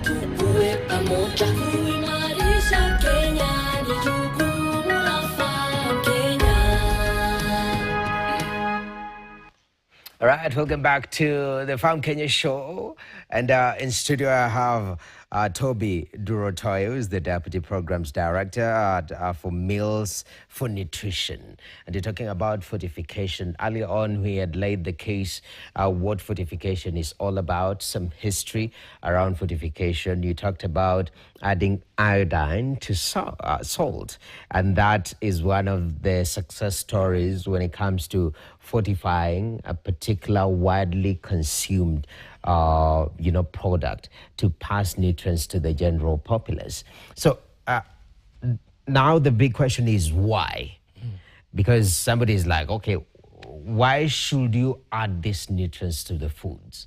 tuwe pamoja kuimarisha Kenya, ni jukumu la Farm Kenya. All right, welcome back to the Farm Kenya show. And in studio, I have Toby Durotoyo, who's the Deputy Programs Director for Meals for Nutrition. And you're talking about fortification. Earlier on, we had laid the case what fortification is all about, some history around fortification. You talked about adding iodine to salt. And that is one of the success stories when it comes to fortifying a particular widely consumed product to pass nutrients to the general populace. So now the big question is why? Because somebody is like, okay, why should you add these nutrients to the foods?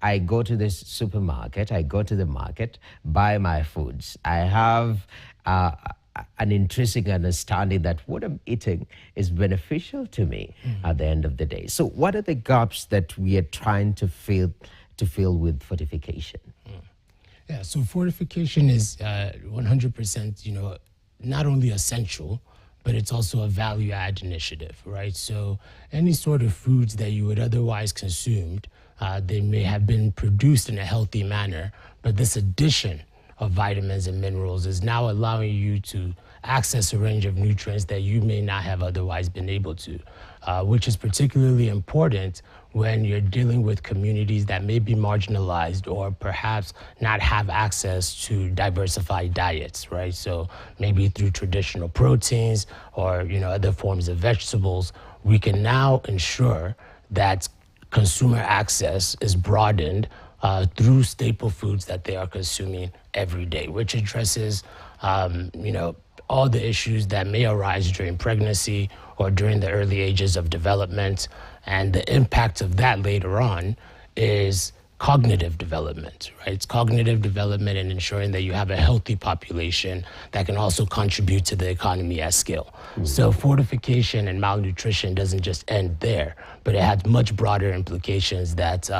I go to the supermarket, I go to the market, buy my foods. I have an intrinsic understanding that what I'm eating is beneficial to me at the end of the day. So what are the gaps that we are trying to fill with fortification? Yeah, so fortification is 100%, not only essential, but it's also a value-add initiative, right? So any sort of foods that you would otherwise consume, they may have been produced in a healthy manner, but this addition of vitamins and minerals is now allowing you to access a range of nutrients that you may not have otherwise been able to, which is particularly important when you're dealing with communities that may be marginalized or perhaps not have access to diversified diets, right? So maybe through traditional proteins or other forms of vegetables, we can now ensure that consumer access is broadened through staple foods that they are consuming every day, which addresses all the issues that may arise during pregnancy or during the early ages of development. And the impact of that later on is cognitive development, right? It's cognitive development and ensuring that you have a healthy population that can also contribute to the economy at scale. So fortification and malnutrition doesn't just end there, but it has much broader implications that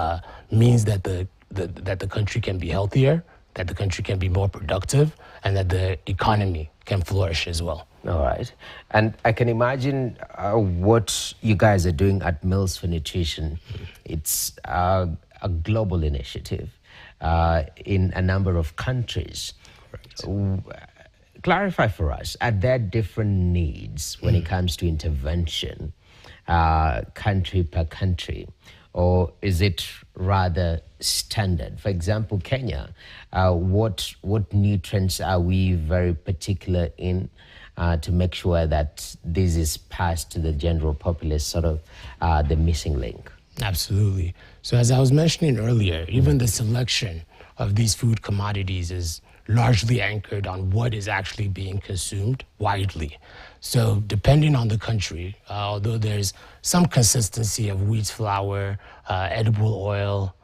means that the country can be healthier, that the country can be more productive, and that the economy can flourish as well. All right. And I can imagine what you guys are doing at Meals for Nutrition. It's a global initiative in a number of countries. Clarify for us, are there different needs when it comes to intervention, country per country, or is it rather standard? For example, Kenya, what nutrients are we very particular in to make sure that this is passed to the general populace, sort of the missing link? Absolutely. So as I was mentioning earlier, even the selection of these food commodities is largely anchored on what is actually being consumed widely. So depending on the country, although there's some consistency of wheat flour, edible oil,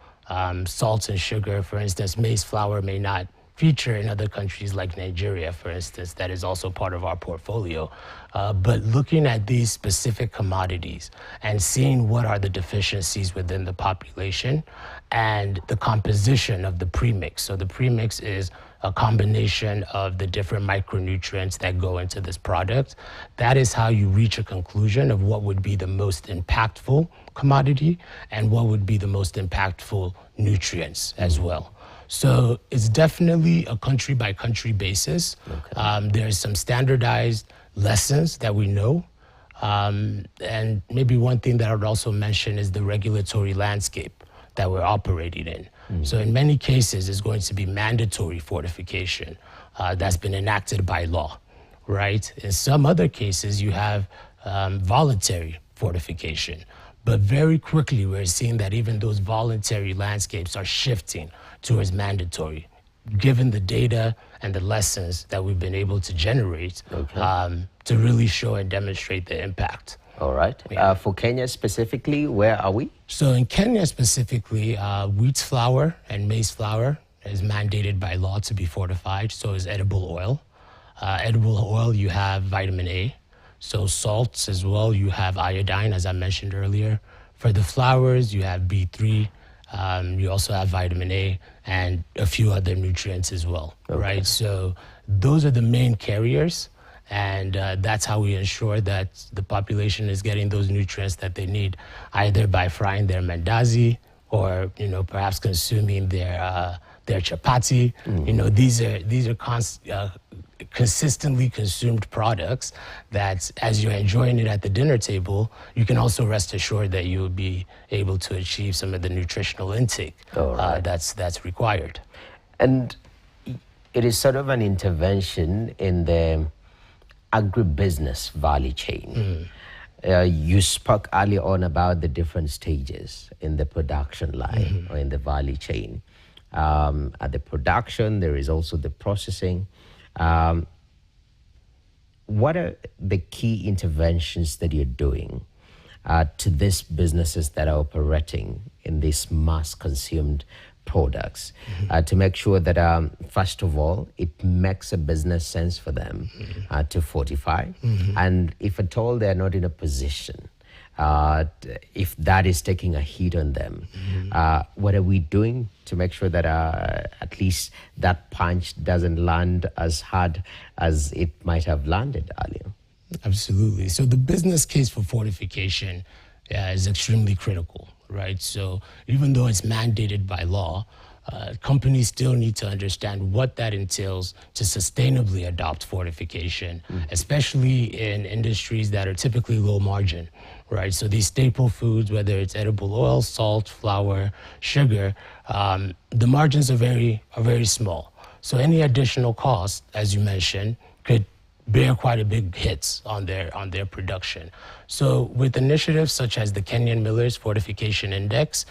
salt and sugar, for instance, maize flour may not feature in other countries like Nigeria, for instance, that is also part of our portfolio. But looking at these specific commodities and seeing what are the deficiencies within the population and the composition of the premix. So the premix is a combination of the different micronutrients that go into this product. That is how you reach a conclusion of what would be the most impactful commodity and what would be the most impactful nutrients as well. So it's definitely a country by country basis. Okay. There's some standardized lessons that we know. And maybe one thing that I would also mention is the regulatory landscape that we're operating in. So in many cases, it's going to be mandatory fortification that's been enacted by law, right? In some other cases, you have voluntary fortification. But very quickly, we're seeing that even those voluntary landscapes are shifting towards mandatory, given the data and the lessons that we've been able to generate to really show and demonstrate the impact. All right. Yeah. For Kenya specifically, where are we? So in Kenya specifically, wheat flour and maize flour is mandated by law to be fortified. So is edible oil. Edible oil, you have vitamin A. So salts as well, you have iodine, as I mentioned earlier. For the flours, you have B3, You also have vitamin A and a few other nutrients as well, right? So those are the main carriers, and that's how we ensure that the population is getting those nutrients that they need, either by frying their mandazi or perhaps consuming their chapati. These are consistently consumed products that, as you're enjoying it at the dinner table, you can also rest assured that you will be able to achieve some of the nutritional intake that's required. And it is sort of an intervention in the agribusiness value chain. You spoke earlier on about the different stages in the production line or in the value chain. At the production, there is also the processing. What are the key interventions that you're doing to these businesses that are operating in these mass-consumed products to make sure that, first of all, it makes a business sense for them to fortify? And if at all they're not in a position, if that is taking a hit on them, what are we doing to make sure that at least that punch doesn't land as hard as it might have landed earlier? Absolutely. So the business case for fortification is extremely critical, right? So even though it's mandated by law, companies still need to understand what that entails to sustainably adopt fortification, especially in industries that are typically low margin, right? So these staple foods, whether it's edible oil, salt, flour, sugar, the margins are very small. So any additional cost, as you mentioned, could bear quite a big hits on their production. So with initiatives such as the Kenyan Millers Fortification Index,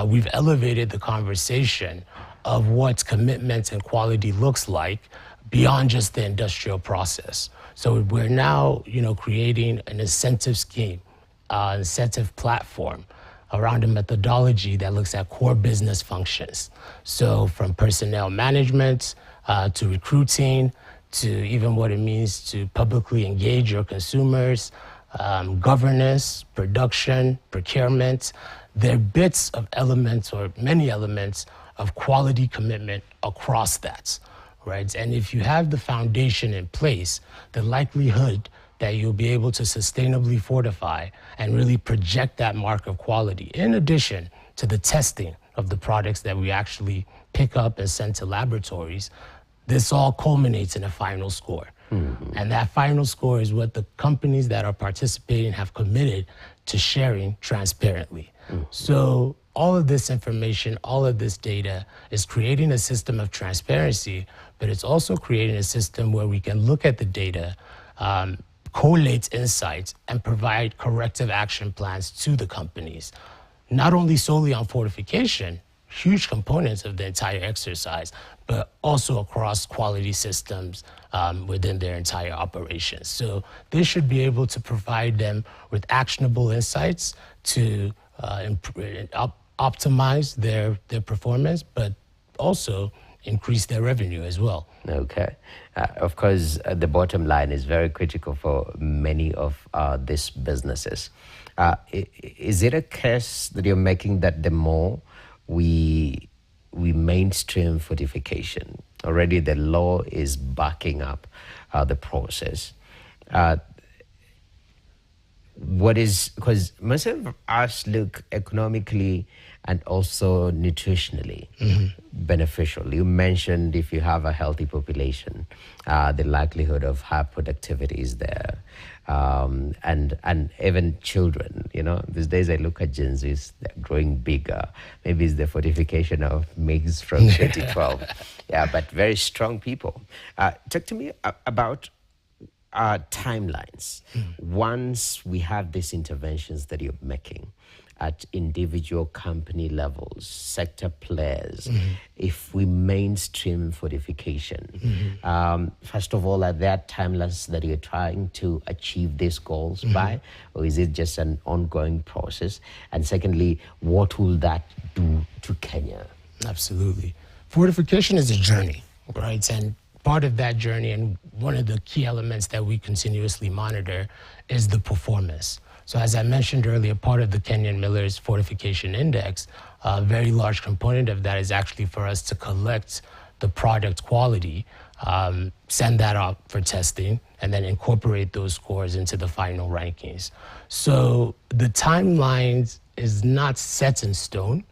we've elevated the conversation of what commitment and quality looks like beyond just the industrial process. So we're now, creating an incentive scheme, incentive platform around a methodology that looks at core business functions. So from personnel management to recruiting, to even what it means to publicly engage your consumers, governance, production, procurement. There are bits of elements or many elements of quality commitment across that, right? And if you have the foundation in place, the likelihood that you'll be able to sustainably fortify and really project that mark of quality, in addition to the testing of the products that we actually pick up and send to laboratories, this all culminates in a final score. And that final score is what the companies that are participating have committed to sharing transparently. So all of this information, all of this data is creating a system of transparency, but it's also creating a system where we can look at the data, collate insights, and provide corrective action plans to the companies, not only solely on fortification, huge components of the entire exercise, but also across quality systems within their entire operations. So they should be able to provide them with actionable insights to optimize their performance, but also increase their revenue as well. Okay. Of course, the bottom line is very critical for many of these businesses. Is it a case that you're making that the more we mainstream fortification, already the law is backing up the process? What is, because most of us look economically and also nutritionally beneficial. You mentioned if you have a healthy population, the likelihood of high productivity is there. And even children, these days I look at Gen Zs, they're growing bigger. Maybe it's the fortification of maize from 2012. Yeah, but very strong people. Talk to me about timelines. Once we have these interventions that you're making at individual company levels, sector players, if we mainstream fortification, first of all, are there timelines that you're trying to achieve these goals by, or is it just an ongoing process? And secondly, what will that do to Kenya? Absolutely. Fortification is a journey, right? And part of that journey, and one of the key elements that we continuously monitor, is the performance. So as I mentioned earlier, part of the Kenyan Miller's Fortification Index, a very large component of that is actually for us to collect the product quality, send that out for testing, and then incorporate those scores into the final rankings. So the timelines is not set in stone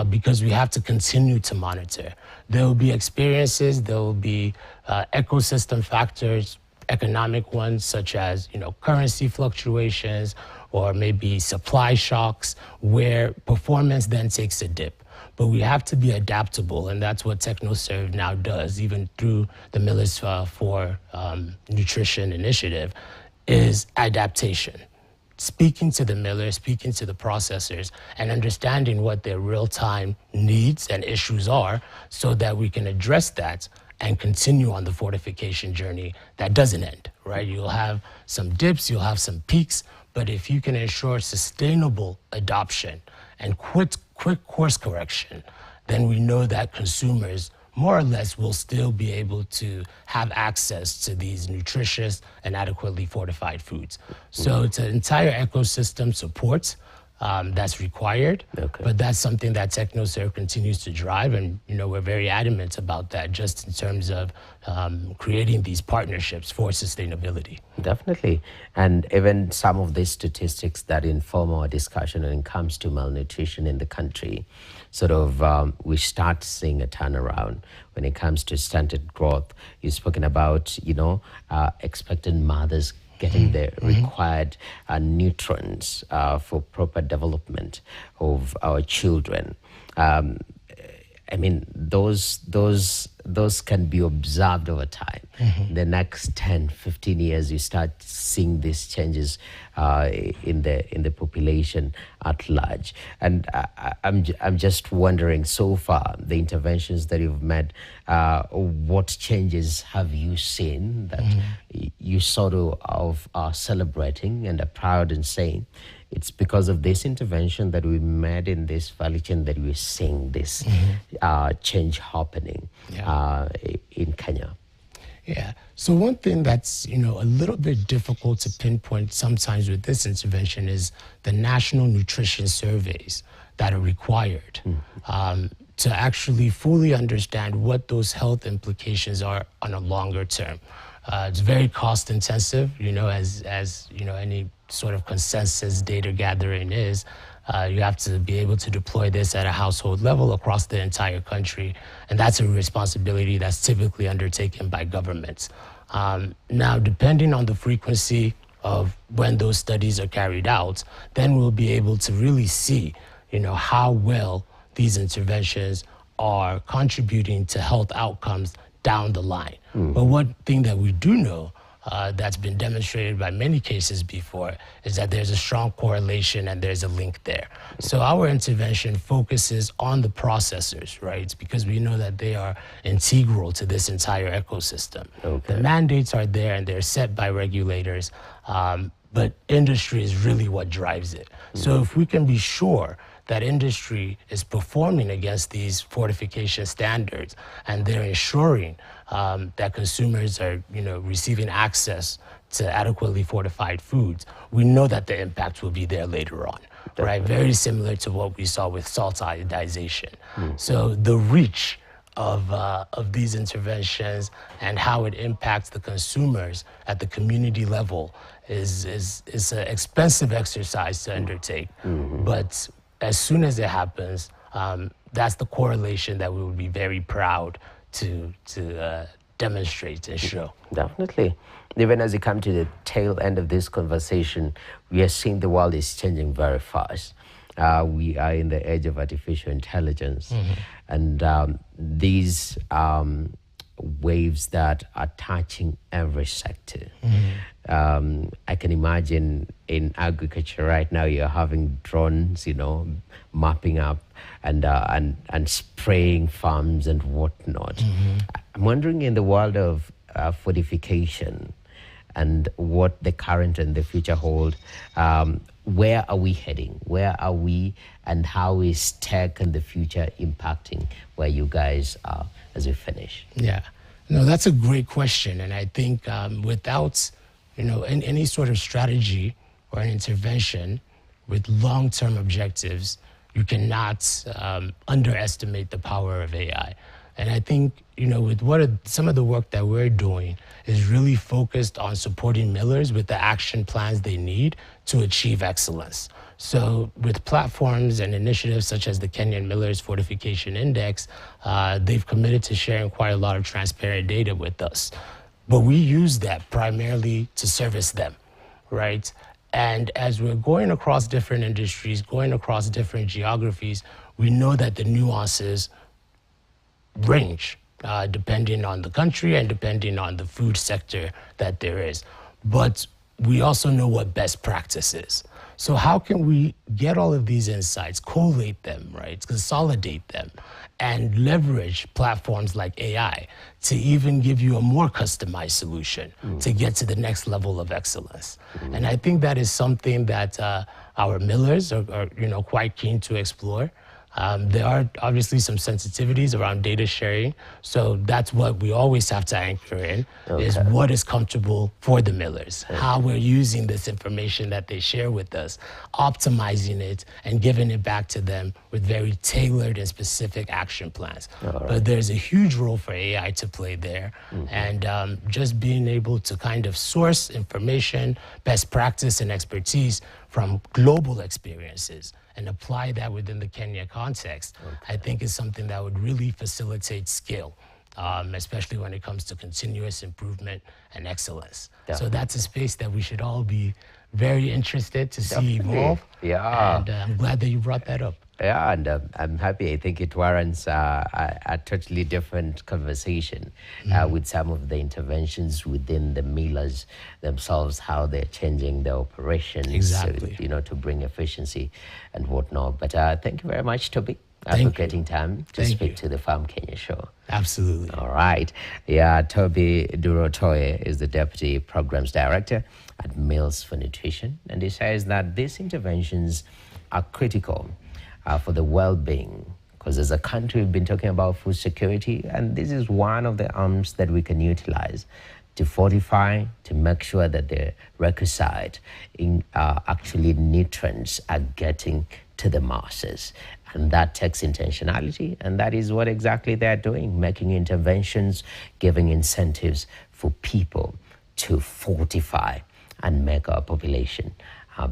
because we have to continue to monitor. There will be experiences, there will be ecosystem factors, economic ones such as currency fluctuations or maybe supply shocks where performance then takes a dip. But we have to be adaptable, and that's what TechnoServe now does, even through the Millers for Nutrition initiative, is adaptation. Speaking to the millers, speaking to the processors, and understanding what their real-time needs and issues are so that we can address that and continue on the fortification journey that doesn't end, right? You'll have some dips, you'll have some peaks, but if you can ensure sustainable adoption and quick course correction, then we know that consumers more or less will still be able to have access to these nutritious and adequately fortified foods. So it's an entire ecosystem support that's required, but that's something that TechnoServe continues to drive, and we're very adamant about that just in terms of creating these partnerships for sustainability. Definitely. And even some of these statistics that inform our discussion when it comes to malnutrition in the country, sort of we start seeing a turnaround when it comes to stunted growth. You've spoken about, expectant mothers getting the required nutrients for proper development of our children. I mean, those can be observed over time. The next 10, 15 years, you start seeing these changes in the population at large. And I'm just wondering, so far, the interventions that you've made, what changes have you seen that you sort of are celebrating and are proud in saying, it's because of this intervention that we made in this value chain that we're seeing this change happening in Kenya? Yeah. So one thing that's, a little bit difficult to pinpoint sometimes with this intervention is the national nutrition surveys that are required to actually fully understand what those health implications are on a longer term. It's very cost intensive, as any sort of consensus data gathering is. You have to be able to deploy this at a household level across the entire country. And that's a responsibility that's typically undertaken by governments. Now, depending on the frequency of when those studies are carried out, then we'll be able to really see, how well these interventions are contributing to health outcomes down the line. But one thing that we do know that's been demonstrated by many cases before is that there's a strong correlation and there's a link there. So our intervention focuses on the processors, right? Because we know that they are integral to this entire ecosystem. The mandates are there and they're set by regulators, but industry is really what drives it. So if we can be sure that industry is performing against these fortification standards and they're ensuring that consumers are, receiving access to adequately fortified foods, we know that the impact will be there later on, right? Very similar to what we saw with salt iodization. So the reach of these interventions and how it impacts the consumers at the community level is an expensive exercise to undertake. But as soon as it happens, that's the correlation that we would be very proud to demonstrate and show. Definitely. Even as you come to the tail end of this conversation, we are seeing the world is changing very fast. We are in the age of artificial intelligence, and these waves that are touching every sector. I can imagine in agriculture right now, you're having drones, mapping up and spraying farms and whatnot. I'm wondering, in the world of fortification and what the current and the future hold, where are we heading? Where are we, and how is tech and the future impacting where you guys are as we finish? Yeah, no, that's a great question. And I think without, any sort of strategy or an intervention with long-term objectives, you cannot underestimate the power of AI. And I think, with some of the work that we're doing is really focused on supporting millers with the action plans they need to achieve excellence. So with platforms and initiatives such as the Kenyan Millers Fortification Index, they've committed to sharing quite a lot of transparent data with us. But we use that primarily to service them, right? And as we're going across different industries, going across different geographies, we know that the nuances range depending on the country and depending on the food sector that there is. But we also know what best practice is. So how can we get all of these insights, collate them, right, consolidate them, and leverage platforms like AI to even give you a more customized solution to get to the next level of excellence? And I think that is something that our millers are quite keen to explore. There are obviously some sensitivities around data sharing. So that's what we always have to anchor in, is what is comfortable for the millers, how we're using this information that they share with us, optimizing it and giving it back to them with very tailored and specific action plans. But there's a huge role for AI to play there. And just being able to kind of source information, best practice and expertise from global experiences and apply that within the Kenya context, I think is something that would really facilitate skill, especially when it comes to continuous improvement and excellence. So that's a space that we should all be very interested to see evolve. Yeah. And I'm glad that you brought that up. Yeah, and I'm happy. I think it warrants a totally different conversation with some of the interventions within the millers themselves, how they're changing their operations, Exactly. to bring efficiency and whatnot. But thank you very much, Toby, for getting time to speak to the Farm Kenya show. Absolutely. All right. Yeah, Toby Durotoye is the Deputy Programs Director at Meals for Nutrition, and he says that these interventions are critical for the well-being, because as a country we've been talking about food security, and this is one of the arms that we can utilize to fortify, to make sure that the requisite actually nutrients are getting to the masses. And that takes intentionality, and that is what exactly they're doing, making interventions, giving incentives for people to fortify and make our population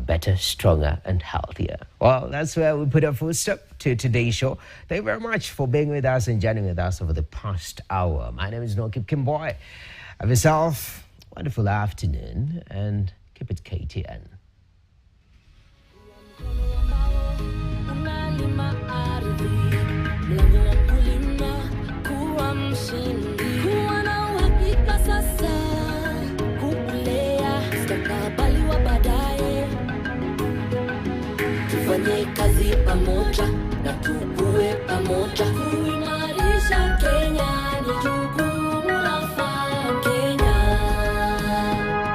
better, stronger, and healthier. Well, that's where we put a full stop to today's show. Thank you very much for being with us and joining with us over the past hour. My name is Nokip Kimboy. Have yourself a wonderful afternoon and keep it KTN. Tufanye kazi pamoja na